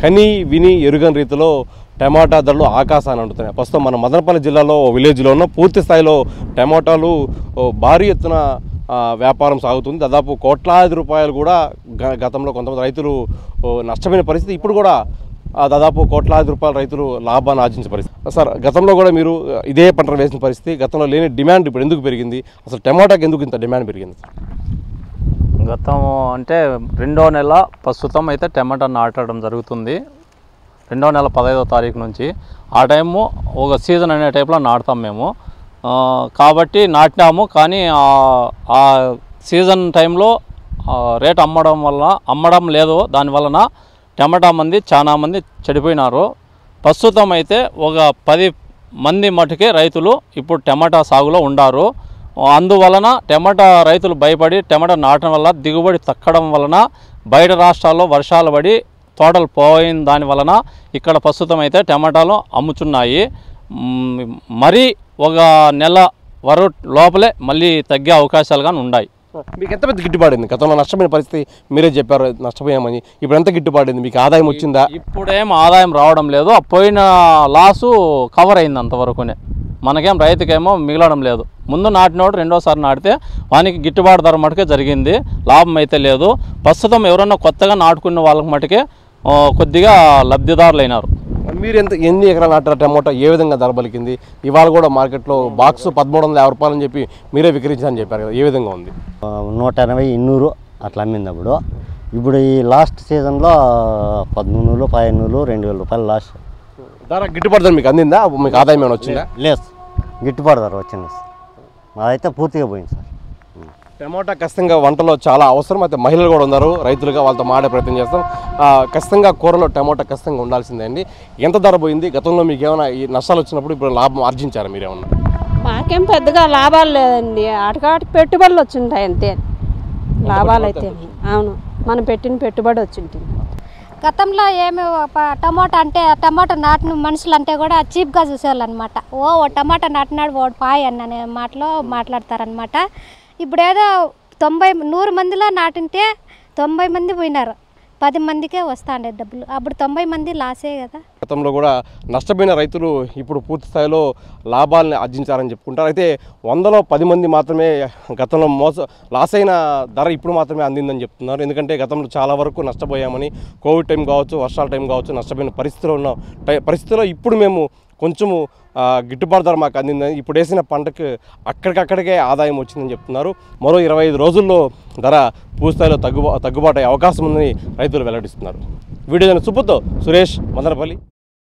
కని విని ఎరుగని రీతిలో టమాటా ధరలు ఆకాశాన్ని అంటున్నాయి. ప్రస్తుతం మన మదనపల్లి జిల్లాలో విలేజ్లో ఉన్న పూర్తి స్థాయిలో టమాటాలు భారీ ఎత్తున వ్యాపారం సాగుతుంది. దాదాపు కోట్లాది రూపాయలు కూడా గతంలో కొంతమంది రైతులు నష్టమైన పరిస్థితి. ఇప్పుడు కూడా దాదాపు కోట్లాది రూపాయల రైతులు లాభాన్ని ఆర్జించే పరిస్థితి. సార్, గతంలో కూడా మీరు ఇదే పంటలు వేసిన పరిస్థితి, గతంలో లేని డిమాండ్ ఇప్పుడు ఎందుకు పెరిగింది? అసలు టమాటాకి ఎందుకు ఇంత డిమాండ్ పెరిగింది? గతం అంటే 2వ నెల ప్రస్తుతం అయితే టమాటా నాటడం జరుగుతుంది. 2వ నెల 15వ తారీఖు నుంచి ఆ టైము ఒక సీజన్ అనే టైప్లో నాటుతాం మేము. కాబట్టి నాటినాము. కానీ ఆ సీజన్ టైంలో రేట్ అమ్మడం లేదు. దానివలన టమాటా చాలా మంది చెడిపోయినారు. ప్రస్తుతం అయితే ఒక 10 మంది మటుకే రైతులు ఇప్పుడు టమాటా సాగులో ఉండారు. అందువలన టమాటా రైతులు భయపడి టమాటా నాటడం వల్ల దిగుబడి తగ్గడం వలన బయట రాష్ట్రాల్లో వర్షాలు పడి తోటలు పోయిన దాని వలన ఇక్కడ ప్రస్తుతం అయితే టమాటాలు అమ్ముచున్నాయి. మరీ ఒక నెల వరకు లోపలే మళ్ళీ తగ్గే అవకాశాలు కానీ ఉన్నాయి. మీకు ఎంత పెద్ద గిట్టుబాడింది? గతంలో నష్టమైన పరిస్థితి మీరే చెప్పారు, నష్టపోయామని. ఇప్పుడు ఎంత గిట్టుబాడింది? మీకు ఆదాయం వచ్చిందా? ఇప్పుడేం ఆదాయం రావడం లేదు. పోయిన లాసు కవర్ అయింది అంతవరకునే. మనకేం రైతుకేమో మిగలడం లేదు. ముందు నాటినోడు రెండోసారి నాటితే వానికి గిట్టుబాటు ధర మటుకే జరిగింది, లాభం అయితే లేదు. ప్రస్తుతం ఎవరన్నా కొత్తగా నాటుకున్న వాళ్ళకి మటుకే కొద్దిగా లబ్ధిదారులు అయినారు. మీరు ఎన్ని ఎకరాలు నాటారు టమోటా? ఏ విధంగా ధర పలికింది? ఇవాళ కూడా మార్కెట్లో బాక్స్ 1350 రూపాయలని చెప్పి మీరే విక్రయించాలని చెప్పారు కదా, ఏ విధంగా ఉంది? 180, 200 అట్లా అమ్మింది. ఇప్పుడు ఈ లాస్ట్ సీజన్లో 1300, 1500, 2000 రూపాయలు లాస్ట్ ధర. గిట్టుబాటు ధర మీకు అందిందా? మీకు ఆదాయం ఏమైనా వచ్చిందా? లేదు, గిట్టుబాటు ధర వచ్చింది సార్. అదైతే పూర్తిగా పోయింది సార్. టమోటా ఖచ్చితంగా వంటలో చాలా అవసరం. అయితే మహిళలు కూడా ఉన్నారు, రైతులుగా వాళ్ళతో మాడే ప్రయత్నం చేస్తాం. ఖచ్చితంగా కూరలో టమోటా ఖచ్చితంగా ఉండాల్సిందే అండి. ఎంత ధర పోయింది? గతంలో మీకు ఏమైనా ఈ నష్టాలు వచ్చినప్పుడు ఇప్పుడు లాభం ఆర్జించారా మీరేమన్నా? మాకేం పెద్దగా లాభాలు లేదండి. ఆటకాటికి పెట్టుబడులు వచ్చింటాయి అంతే. లాభాలు అయితే అవును, మనం పెట్టిన పెట్టుబడి వచ్చింటుంది. గతంలో ఏమి టమాటా నాటిన మనుషులు అంటే కూడా చీప్గా చూసేవాళ్ళు అనమాట. ఓ టమాటా నాటినాడు ఓ పాయ్ అనే మాటలో మాట్లాడతారనమాట. ఇప్పుడు ఏదో 100 మందిలో నాటింటే 90 మంది పోయినారు, 10 మందికే వస్తాండే డబ్బులు. అప్పుడు 90 మంది లాసే కదా. గతంలో కూడా నష్టపోయిన రైతులు ఇప్పుడు పూర్తి స్థాయిలో లాభాలను ఆర్జించారని చెప్పుకుంటారు. అయితే 100లో 10 మంది మాత్రమే గతంలో లాస్ అయిన ధర ఇప్పుడు మాత్రమే అందిందని చెప్తున్నారు. ఎందుకంటే గతంలో చాలా వరకు నష్టపోయామని, కోవిడ్ టైం కావచ్చు, వర్షాల టైం కావచ్చు, నష్టపోయిన పరిస్థితిలో ఇప్పుడు మేము కొంచెము గిట్టుబాటు ధర మాకు అందిందని, ఇప్పుడు వేసిన పంటకు అక్కడికక్కడికే ఆదాయం వచ్చిందని చెప్తున్నారు. మరో 25 రోజుల్లో ధర పూర్తిస్థాయిలో తగ్గుబాటు అయ్యే అవకాశం ఉందని రైతులు వెల్లడిస్తున్నారు. వీడియో సుబ్బుతో సురేష్, మదనపల్లి.